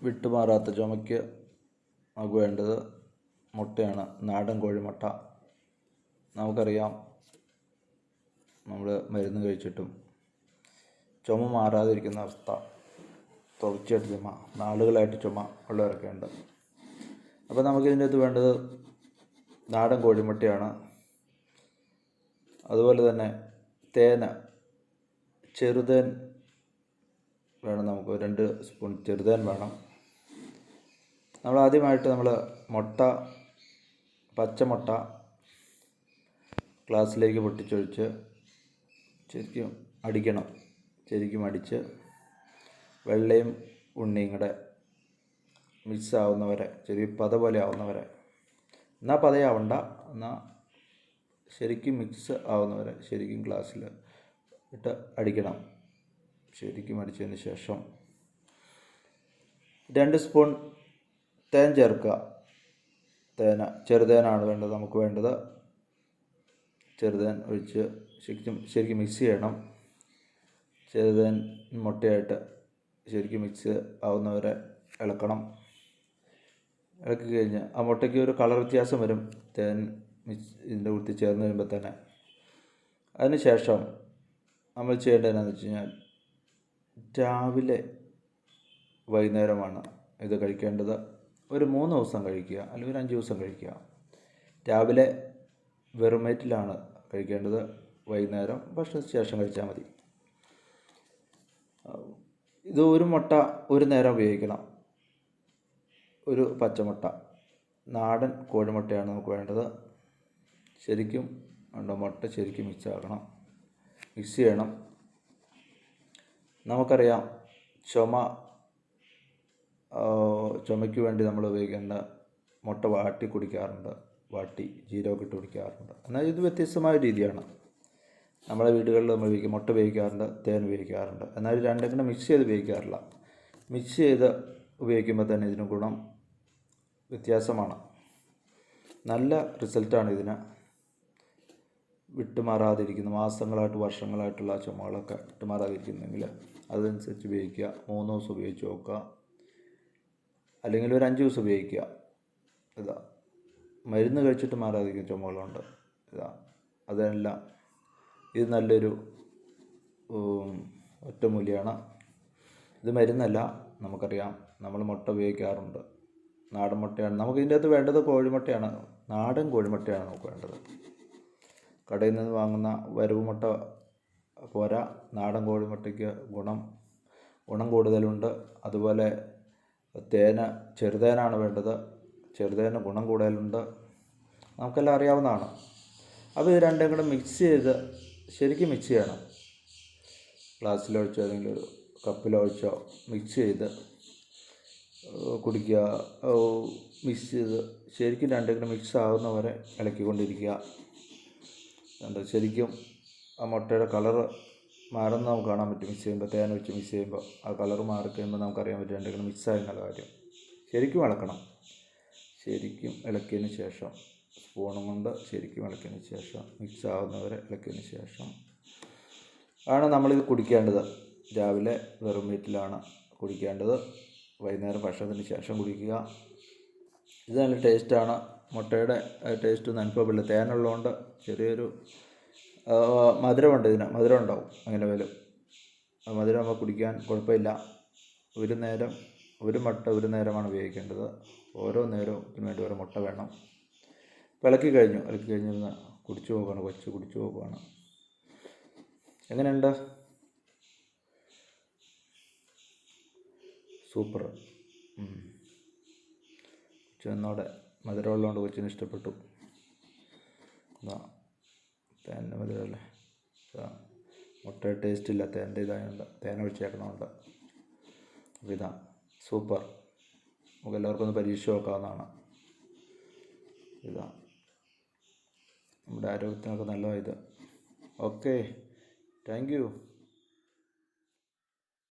വിട്ടുമാറാത്ത ചുമയ്ക്ക് നമുക്ക് വേണ്ടത് മുട്ടയാണ്. നാടൻ കോഴിമുട്ട. നമുക്കറിയാം, നമ്മൾ മരുന്ന് കഴിച്ചിട്ടും ചുമ മാറാതിരിക്കുന്ന അവസ്ഥ, തുടർച്ചയായിട്ട് ചുമ, നാളുകളായിട്ട് ചുമ ഉള്ളവരൊക്കെ ഉണ്ട്. അപ്പോൾ നമുക്കിതിൻ്റെ അകത്ത് വേണ്ടത് നാടൻ കോഴിമുട്ടയാണ്. അതുപോലെ തന്നെ തേന, ചെറുതേൻ വേണം. നമുക്ക് 2 സ്പൂൺ ചെറുതേൻ വേണം. ആദ്യമായിട്ട് മുട്ട, പച്ചമുട്ട ഗ്ലാസ്സിലേക്ക് പൊട്ടിച്ചൊഴിച്ച് ശരിക്കും അടിക്കണം. ശരിക്കും അടിച്ച് വെള്ളയും ഉണ്ണിയും കൂടെ മിക്സ് ആവുന്നവരെ, ചെറിയ പത പോലെ ആവുന്നവരെ, എന്നാൽ പതയാവണ്ട, എന്നാൽ ശരിക്കും മിക്സ് ആവുന്നവരെ ശരിക്കും ഗ്ലാസ്സിൽ ഇട്ട് അടിക്കണം. ശരിക്കും അടിച്ചതിന് ശേഷം 2 സ്പൂൺ തേൻ ചേർക്കുക. ചെറുതേനാണ് വേണ്ടത്. നമുക്ക് വേണ്ടത് ചെറുതേൻ ഒഴിച്ച് ശരിക്കും മിക്സ് ചെയ്യണം. ചെറുതേൻ മുട്ടയായിട്ട് ശരിക്കും മിക്സ് ആവുന്നവരെ ഇളക്കണം. ഇളക്കി കഴിഞ്ഞ് ആ മുട്ടയ്ക്ക് ഒരു കളർ വ്യത്യാസം വരും തേൻ ഇതിൻ്റെ കൂട്ടി ചേർന്ന് വരുമ്പോൾ തന്നെ. അതിന് ശേഷം നമ്മൾ ചെയ്യേണ്ടത് എന്താണെന്ന് വെച്ച് കഴിഞ്ഞാൽ, രാവിലെ വൈകുന്നേരമാണ് ഇത് കഴിക്കേണ്ടത്. ഒരു 3 ദിവസം കഴിക്കുക, അല്ലെങ്കിൽ ഒരു 5 ദിവസം കഴിക്കുക. രാവിലെ വെറും വയറ്റിലാണ് കഴിക്കേണ്ടത്. വൈകുന്നേരം ഭക്ഷണത്തിന് ശേഷം കഴിച്ചാൽ മതി. ഇത് ഒരു മുട്ട ഒരു നേരം ഉപയോഗിക്കണം. ഒരു പച്ചമുട്ട, നാടൻ കോഴിമുട്ടയാണ് നമുക്ക് വേണ്ടത്. ശരിക്കും മുട്ട ശരിക്കും മിക്സ് ആക്കണം, മിക്സ് ചെയ്യണം. നമുക്കറിയാം, ചുമയ്ക്ക് വേണ്ടി നമ്മൾ ഉപയോഗിക്കേണ്ട മുട്ട വാട്ടി കുടിക്കാറുണ്ട്. വാട്ടി ജീരകമൊക്കെ ഇട്ട് കുടിക്കാറുണ്ട്. എന്നാൽ ഇത് വ്യത്യസ്തമായ രീതിയാണ്. നമ്മുടെ വീടുകളിൽ നമ്മൾ മുട്ട ഉപയോഗിക്കാറുണ്ട്, തേൻ ഉപയോഗിക്കാറുണ്ട്. എന്നാൽ രണ്ടും കൂടെ മിക്സ് ചെയ്ത് ഉപയോഗിക്കാറില്ല. മിക്സ് ചെയ്ത് ഉപയോഗിക്കുമ്പോൾ തന്നെ ഇതിന് ഗുണം വ്യത്യാസമാണ്. നല്ല റിസൾട്ടാണ് ഇതിന്. വിട്ടുമാറാതിരിക്കുന്ന മാസങ്ങളായിട്ട് വർഷങ്ങളായിട്ടുള്ള ചുമകളൊക്കെ വിട്ടുമാറാതിരിക്കുന്നെങ്കിൽ അതനുസരിച്ച് ഉപയോഗിക്കുക. 3 ദിവസം ഉപയോഗിച്ച് നോക്കുക, അല്ലെങ്കിൽ ഒരു 5 ദിവസം ഉപയോഗിക്കുക. മരുന്ന് കഴിച്ചിട്ട് മാറാതിരിക്കുന്ന ചുമകളുണ്ട്. അതെല്ലാം ഇത് നല്ലൊരു ഒറ്റമൂലിയാണ്. ഇത് മരുന്നല്ല. നമുക്കറിയാം, നമ്മൾ മുട്ട ഉപയോഗിക്കാറുണ്ട്. നാടൻ മുട്ടയാണ് നമുക്ക് ഇതിൻ്റെ അകത്ത് വേണ്ടത്. കോഴിമുട്ടയാണ്, നാടൻ കോഴിമുട്ടയാണ് നമുക്ക് വേണ്ടത്. കടയിൽ നിന്ന് വാങ്ങുന്ന വരവ് മുട്ട പോരാ. നാടൻ കോഴിമുട്ടയ്ക്ക് ഗുണം കൂടുതലുണ്ട്. അതുപോലെ ചെറുതേനാണ് വേണ്ടത്. ചെറുതേന് ഗുണം കൂടുതലുണ്ട്, നമുക്കെല്ലാം അറിയാവുന്നതാണ്. അപ്പോൾ ഇത് രണ്ടും കൂടെ മിക്സ് ചെയ്ത് ശരിക്കും മിക്സ് ചെയ്യണം. ഗ്ലാസ്സിലൊഴിച്ചോ അല്ലെങ്കിൽ ഒരു കപ്പിലൊഴിച്ചോ മിക്സ് ചെയ്ത് കുടിക്കുക. മിക്സ് ചെയ്ത് ശരിക്കും രണ്ടും കൂടെ മിക്സ് ആവുന്നവരെ ഇളക്കിക്കൊണ്ടിരിക്കുക. ശരിക്കും ആ മുട്ടയുടെ കളറ് മാറുന്ന നമുക്ക് കാണാൻ പറ്റും. മിക്സ് ചെയ്യുമ്പോൾ, തേൻ വെച്ച് മിക്സ് ചെയ്യുമ്പോൾ ആ കളറ് മാറിക്കഴിയുമ്പോൾ നമുക്കറിയാൻ പറ്റും രണ്ടും കൂടെ മിക്സായി എന്നുള്ള കാര്യം. ശരിക്കും ഇളക്കണം. ശരിക്കും ഇളക്കിയതിന് ശേഷം സ്പൂണും കൊണ്ട് ശരിക്കും ഇളക്കിയതിന് ശേഷം മിക്സ് ആവുന്നവരെ ഇളക്കിയതിന് ശേഷം ആണ് നമ്മളിത് കുടിക്കേണ്ടത്. രാവിലെ വെറും വയറ്റിലാണ് കുടിക്കേണ്ടത്. വൈകുന്നേരം ഭക്ഷണത്തിന് ശേഷം കുടിക്കുക. ഇത് നല്ല ടേസ്റ്റാണ്. മുട്ടയുടെ ടേസ്റ്റൊന്നും അനുഭവപ്പെടില്ല. തേനുള്ളതുകൊണ്ട് ചെറിയൊരു മധുരമുണ്ട്. മധുരം ഉണ്ടാവും. അങ്ങനെ വരും. മധുരം നമ്മൾ കുടിക്കാൻ കുഴപ്പമില്ല. ഒരു മുട്ട ഒരു നേരമാണ് ഉപയോഗിക്കേണ്ടത്. ഓരോ നേരവും ഇതിന് വേണ്ടി ഓരോ മുട്ട വേണം. ഇളക്കി കഴിഞ്ഞ് കുടിച്ചു നോക്കുകയാണ്. കുടിച്ചു നോക്കുകയാണ്. എങ്ങനെയുണ്ട്? സൂപ്പർ. കൊച്ചിനോടെ മധുരമുള്ളതുകൊണ്ട് കൊച്ചിന് ഇഷ്ടപ്പെട്ടു. തേൻ്റെ മധുരമല്ലേ. മുട്ട ടേസ്റ്റ് ഇല്ല, തേൻ്റെ ഇതായതുകൊണ്ട്, തേൻ ഒഴിച്ചേക്കണമുണ്ട്. അപ്പോൾ സൂപ്പർ. നമുക്ക് എല്ലാവർക്കും ഒന്ന് പരീക്ഷ നോക്കാവുന്നതാണ്. നമ്മുടെ ആരോഗ്യത്തിനൊക്കെ നല്ലതാണ് ഇത്. Okay, thank you.